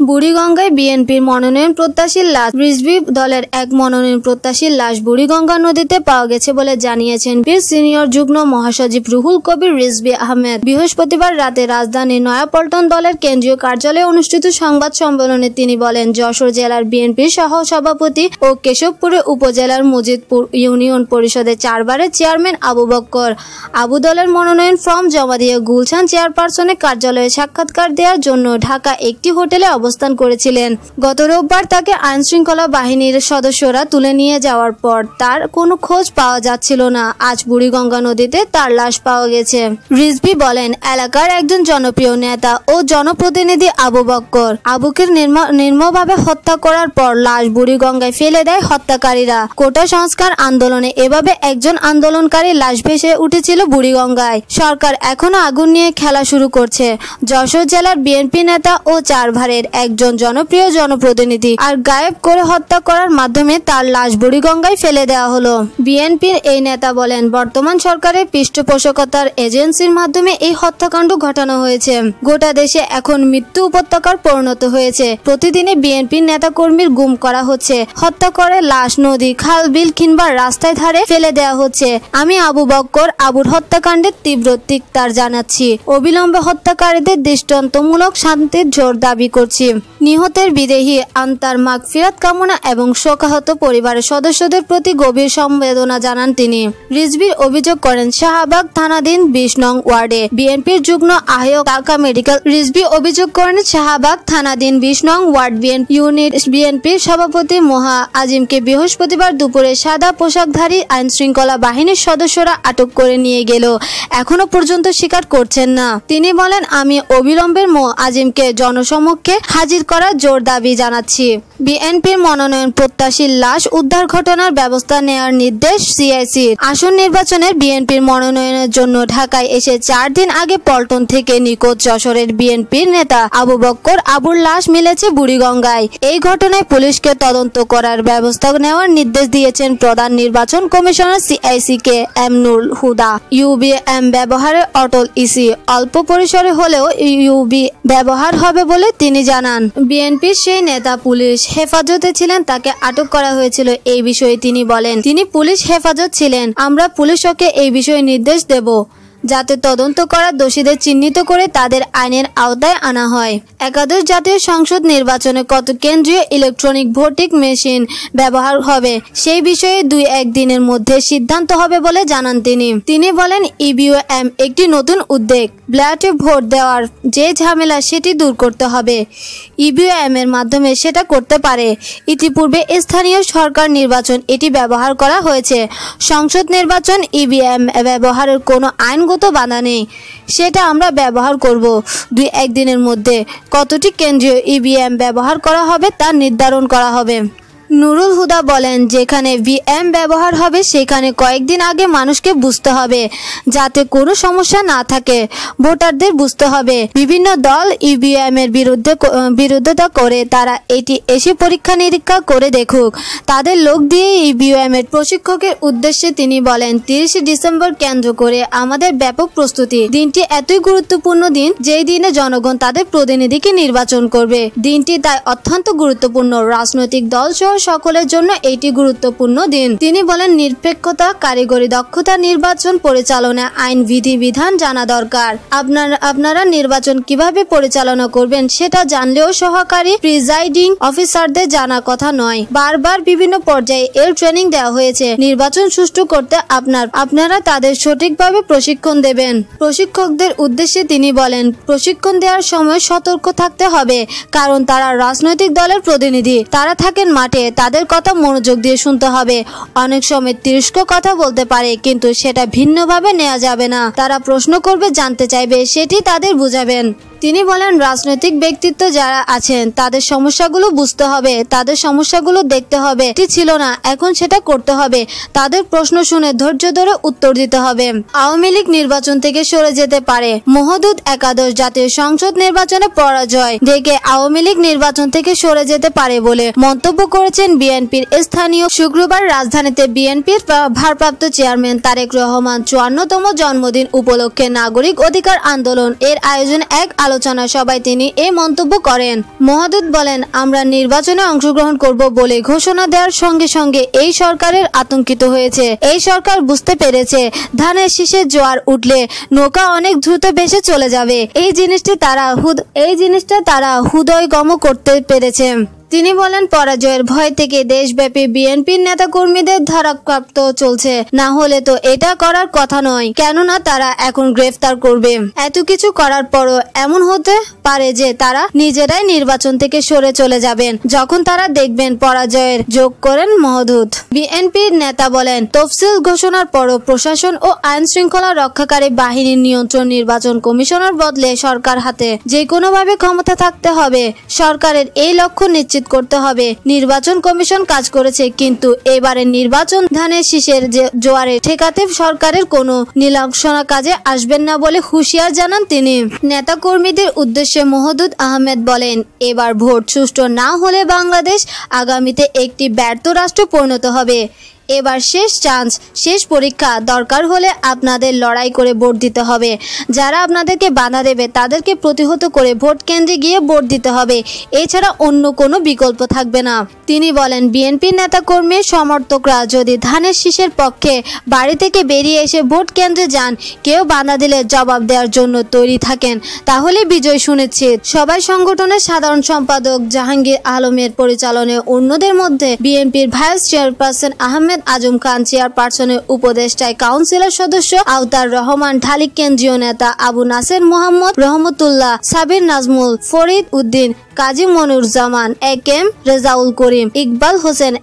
বুড়িগঙ্গায় বিএনপির মনোনয়ন প্রত্যাশীর লাশ। রিজভী দলের এক মনোনয়ন প্রত্যাশীর লাশ বুড়িগঙ্গা নদীতে পাওয়া গেছে বলে জানিয়েছেন সিনিয়র যুগ্ম মহাসচিব রুহুল কবির রিজভী আহমেদ। বৃহস্পতিবার রাতে রাজধানীর নয়াপল্টন দলের কেন্দ্রীয় কার্যালয়ে অনুষ্ঠিত সংবাদ সম্মেলনে তিনি বলেন, যশোর জেলার বিএনপির সহ সভাপতি ও কেশবপুরে উপজেলার মজিদপুর ইউনিয়ন পরিষদের 4 বারের চেয়ারম্যান আবু বক্কর আবু দলের মনোনয়ন ফর্ম জমা দিয়ে গুলশান চেয়ারপারসনের কার্যালয়ে সাক্ষাৎকার দেওয়ার জন্য ঢাকা একটি হোটেলে অবস্থান করেছিলেন। গত রোববার তাকে আইনশৃঙ্খলা বাহিনীর সদস্যরা তুলে নিয়ে যাওয়ার পর তার কোনো খোঁজ পাওয়া যাচ্ছিল না। আজ বুড়িগঙ্গা নদীতে তার লাশ পাওয়া গেছে। রিজভী বলেন, এলাকার একজন জনপ্রিয় নেতা ও জনপ্রতিনিধি আবু বক্কর আবুকে নির্মমভাবে হত্যা করার পর লাশ বুড়িগঙ্গায় ফেলে দেয় হত্যাকারীরা। কোটা সংস্কার আন্দোলনে এভাবে একজন আন্দোলনকারী লাশ ভেসে উঠেছিল বুড়িগঙ্গায়। সরকার এখনো আগুন নিয়ে খেলা শুরু করছে। যশোর জেলার বিএনপি নেতা ও 4 ভারের একজন জনপ্রিয় জনপ্রতিনিধি আর গায়েব করে হত্যা করার মাধ্যমে তার লাশ বুড়িগঙ্গায় ফেলে দেওয়া হলো। বিএনপির এই নেতা বলেন, বর্তমান সরকারের পৃষ্ঠপোষকতার এজেন্সির মাধ্যমে এই হত্যাকাণ্ড ঘটানো হয়েছে। গোটা দেশে এখন মৃত্যু উপত্যকার পরিণত হয়েছে। প্রতিদিনই বিএনপির নেতাকর্মীর গুম করা হচ্ছে, হত্যা করে লাশ নদী, খাল, বিল কিংবা রাস্তায় ধারে ফেলে দেওয়া হচ্ছে। আমি আবু বক্কর আবুর হত্যাকাণ্ডের তীব্র ধিক্কার জানাচ্ছি। অবিলম্বে হত্যাকারীদের দৃষ্টান্তমূলক শান্তির জোর দাবি করছি। নিহতের বিদেহী আত্মার মাগফিরাত কামনা এবং শোকাহত পরিবারের সদস্যদের প্রতি গভীর সমবেদনা জানান তিনি। রিজভী অভিযোগ করেন, শাহবাগ থানাধীন 20 নং ওয়ার্ডে বিএনপির যুগ্ম আহ্বায়ক ঢাকা মেডিকেল রিজভী অভিযোগ করেন, শাহবাগ থানাধীন 20 নং ওয়ার্ড ইউনিট বিএনপির সভাপতি মোহা আজিমকে বৃহস্পতিবার দুপুরে সাদা পোশাকধারী আইনশৃঙ্খলা বাহিনীর সদস্যরা আটক করে নিয়ে গেল এখনো পর্যন্ত স্বীকার করছেন না। তিনি বলেন, আমি অবিলম্বে আজিমকে জনসমক্ষে হাজির করার জোর দাবি জানাচ্ছি। বিএনপির মনোনয়ন প্রত্যাশীর লাশ উদ্ধার ঘটনার ব্যবস্থা নেওয়ার নির্দেশ সিআইসির। আসন নির্বাচনের বিএনপির মনোনয়নের জন্য ঢাকায় এসে 4 দিন আগে পল্টন থেকে নিখোঁজ যশোরের বিএনপির নেতা আবু বক্কর আবুর লাশ মিলেছে বুড়িগঙ্গায়। এই ঘটনায় পুলিশকে তদন্ত করার ব্যবস্থা নেওয়ার নির্দেশ দিয়েছেন প্রধান নির্বাচন commissioner CIC K M Nurul Huda. EVM ব্যবহারে অটল ইসি। অল্প পরিসরে হলেও ইউবি ব্যবহার হবে বলে তিনি জানান। বিএনপির সেই নেতা পুলিশ হেফাজতে ছিলেন, তাকে আটক করা হয়েছিল। এই বিষয়ে তিনি বলেন, তিনি পুলিশ হেফাজত ছিলেন। আমরা পুলিশকে এই বিষয়ে নির্দেশ দেব যাতে তদন্ত করা দোষীদের চিহ্নিত করে তাদের আইনের আওতায় আনা হয়। একাদশ জাতীয় সংসদ নির্বাচনে কত কেন্দ্রীয় ইলেকট্রনিক ভোটিং মেশিন ব্যবহার হবে সেই বিষয়ে 2-1 দিনের মধ্যে সিদ্ধান্ত হবে বলে জানান তিনি বলেন, ইভিএম একটি নতুন উদ্যোগ। ব্যালটে ভোট দেওয়ার যে ঝামেলা সেটি দূর করতে হবে। ইভিএম এর মাধ্যমে সেটা করতে পারে। ইতিপূর্বে স্থানীয় সরকার নির্বাচন এটি ব্যবহার করা হয়েছে। সংসদ নির্বাচন ইভিএম ব্যবহারের কোনো আইনগত বাধা নেই, সেটা আমরা ব্যবহার করব। 2-1 দিনের মধ্যে কতটি কেন্দ্রীয় ইভিএম ব্যবহার করা হবে তা নির্ধারণ করা হবে। নুরুল হুদা বলেন, যেখানে ভিএম ব্যবহার হবে সেখানে কয়েকদিন আগে মানুষকে বুঝতে হবে যাতে কোনো সমস্যা না থাকে। ভোটারদের বুঝতে হবে বিভিন্ন দল ইভিএম এর বিরোধিতা করে, তারা এটি এসে পরীক্ষা নিরীক্ষা করে দেখুক, তাদের লোক দিয়ে ইভিএম এর প্রশিক্ষকের উদ্দেশ্যে তিনি বলেন, 30 ডিসেম্বর কেন্দ্র করে আমাদের ব্যাপক প্রস্তুতি। দিনটি এতই গুরুত্বপূর্ণ দিন যেই দিনে জনগণ তাদের প্রতিনিধিকে নির্বাচন করবে। দিনটি তাই অত্যন্ত গুরুত্বপূর্ণ। রাজনৈতিক দল সহ সকলের জন্য এটি গুরুত্বপূর্ণ দিন। তিনি বলেন, নিরপেক্ষতা, কারিগরি দক্ষতা, নির্বাচন পরিচালনা আইন বিধিবিধান জানা দরকার। আপনারা নির্বাচন কিভাবে পরিচালনা করবেন সেটা জানলেও সহকারী প্রিজাইডিং অফিসারদের জানা কথা নয়। বারবার বিভিন্ন পর্যায়ে এর ট্রেনিং দেওয়া হয়েছে। নির্বাচন সুষ্ঠু করতে আপনারা তাদের সঠিকভাবে প্রশিক্ষণ দেবেন। প্রশিক্ষকদের উদ্দেশ্যে তিনি বলেন, প্রশিক্ষণ দেওয়ার সময় সতর্ক থাকতে হবে, কারণ তারা রাজনৈতিক দলের প্রতিনিধি। তারা থাকেন মাঠে, তাদের কথা মনোযোগ দিয়ে শুনতে হবে। অনেক সময় তিরস্ক কথা বলতে পারে, কিন্তু সেটা ভিন্নভাবে নেওয়া যাবে না। তারা প্রশ্ন করবে, জানতে চাইবে, সেটি তাদের বুঝাবেন। তিনি বলেন, রাজনৈতিক ব্যক্তিত্ব যারা আছেন তাদের সমস্যাগুলো বুঝতে হবে, তাদের সমস্যাগুলো দেখতে হবে। এটি ছিল না, এখন সেটা করতে হবে। তাদের প্রশ্ন শুনে ধৈর্য ধরে উত্তর দিতে হবে। আওয়ামী লীগ নির্বাচন থেকে সরে যেতে পারে। মহদুদ একাদশ জাতীয় সংসদ নির্বাচনে পরাজয় দেখে আওয়ামী লীগ নির্বাচন থেকে সরে যেতে পারে বলে মন্তব্য করেছে করেছেন বিএনপির স্থানীয়। শুক্রবার রাজধানীতে বিএনপির ভারপ্রাপ্ত চেয়ারম্যান তারেক রহমান 54তম জন্মদিন উপলক্ষে নাগরিক অধিকার আন্দোলন এর আয়োজন এক আলোচনা সভায় তিনি এই মন্তব্য করেন। মহদুদ বলেন, আমরা নির্বাচনে অংশগ্রহণ করব বলে ঘোষণা দেওয়ার সঙ্গে সঙ্গে এই সরকারের আতঙ্কিত হয়েছে। এই সরকার বুঝতে পেরেছে ধানের শীষে জোয়ার উঠলে নৌকা অনেক দ্রুত ভেসে চলে যাবে। এই জিনিসটা তারা হৃদয়ঙ্গম করতে পেরেছে। তিনি বলেন, পরাজয়ের ভয় থেকে দেশব্যাপী বিএনপির নেতাকর্মীদের ধারাপ্রাপ্ত চলছে, না হলে তো এটা করার কথা নয়, কেননা তারা এখন গ্রেফতার করবে। এত কিছু করার পরও এমন হতে পারে যে তারা নিজেরাই নির্বাচন থেকে সরে চলে যাবেন যখন তারা দেখবেন পরাজয়ের। যোগ করেন মহদুদ। বিএনপির নেতা বলেন, তফসিল ঘোষণার পরও প্রশাসন ও আইন শৃঙ্খলা রক্ষাকারী বাহিনীর নিয়ন্ত্রণ নির্বাচন কমিশনের বদলে সরকার হাতে যে কোনোভাবে ক্ষমতা থাকতে হবে। সরকারের এই লক্ষ্য নিশ্চিত করতে হবে। নির্বাচন কমিশন কাজ করেছে, কিন্তু এবারের নির্বাচন ধানের শীষের জোয়ারে ঠেকাতে সরকারের কোনো নীলাক্ষণা কাজে আসবেন না বলে হুঁশিয়ার জানান তিনি। নেতাকর্মীদের উদ্দেশ্যে মহদুদ আহমেদ বলেন, এবার ভোট সুষ্ঠু না হলে বাংলাদেশ আগামীতে একটি ব্যর্থ রাষ্ট্রে পরিণত হবে। এবার শেষ চান্স, শেষ পরীক্ষা। দরকার হলে আপনাদের লড়াই করে ভোট দিতে হবে। যারা আপনাদেরকে বাধা দেবে তাদেরকে প্রতিহত করে ভোট কেন্দ্রে গিয়ে ভোট দিতে হবে। এছাড়া অন্য কোনো বিকল্প থাকবে না। তিনি বলেন, বিএনপির নেতাকর্মীর সমর্থকরা যদি ধানের শীষের পক্ষে বাড়ি থেকে বেরিয়ে এসে ভোট কেন্দ্রে যান, কেউ বাধা দিলে জবাব দেওয়ার জন্য তৈরি থাকেন, তাহলে বিজয় সুনিশ্চিত। সবাই সংগঠনের সাধারণ সম্পাদক জাহাঙ্গীর আলমের পরিচালনায় অন্যদের মধ্যে বিএনপির ভাইস চেয়ারপারসন আহমেদ আজম খান, চেয়ারপারসনের উপদেষ্টায় কাউন্সিলর সদস্য আওতার রহমান ঢালিক, কেন্দ্রীয় নেতা আবু নাসের মোহাম্মদ রহমতুল্লাহ, সাবির নাজমুল, ফরিদ উদ্দিন, কাজী মনিরুজ্জামান, এম রেজাউল করিম, ইকবাল হোসেন,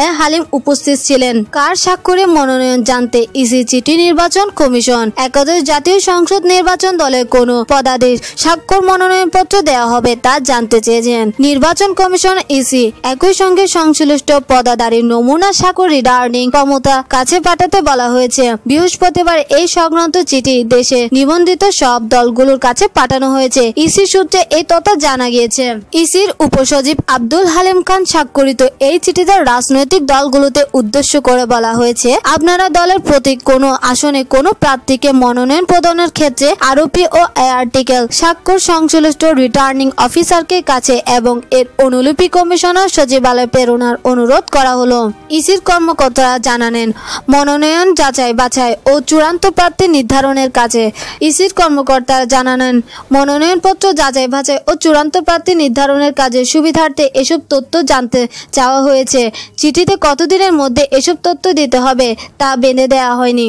এ হালিম উপস্থিত ছিলেন। কার স্বাক্ষরে মনোনয়ন জানতে ইসি চিঠি নির্বাচন কমিশন। একাদশ জাতীয় সংসদ নির্বাচন দলের কোন পদাধিকারীর স্বাক্ষর মনোনয়নপত্র দেওয়া হবে তা জানতে চেয়েছেন নির্বাচন কমিশন ইসি। একই সঙ্গে সংশ্লিষ্ট পদাধিকারীর নমুনা স্বাক্ষর রিটার্নিং ক্ষমতা কাছে পাঠাতে বলা হয়েছে। বৃহস্পতিবার এই সংক্রান্ত চিঠি দেশে নিবন্ধিত সব দলগুলোর কাছে পাঠানো হয়েছে। ইসি সূত্রে এই তথ্য জানা গিয়েছে। ইসির উপসচিব আব্দুল হালিম খান স্বাক্ষরিত এই চিঠিতে রাজনৈতিক দলগুলোতে উদ্দেশ্য করে বলা হয়েছে, আপনারা দলের প্রতীক কোনো আসনে কোনো প্রার্থীকে মনোনয়ন প্রদানের ক্ষেত্রে আরোপি ও আর্টিকেল স্বাক্ষর সংশ্লিষ্ট রিটার্নিং অফিসারকে কাছে এবং এর অনুলিপি কমিশনার সচিবালয়ে প্রেরণার অনুরোধ করা হলো। ইসির কর্মকর্তারা জানালেন, মনোনয়ন যাচাই বাছাই ও চূড়ান্ত প্রার্থী নির্ধারণের কাছে ইসির কর্মকর্তারা জানালেন, মনোনয়নপত্র যাচাই বাছাই ও চূড়ান্ত প্রার্থী নির্ধারণের কাজের সুবিধার্থে এসব তথ্য জানতে চাওয়া হয়েছে। চিঠিতে কতদিনের মধ্যে এসব তথ্য দিতে হবে তা বেঁধে দেওয়া হয়নি।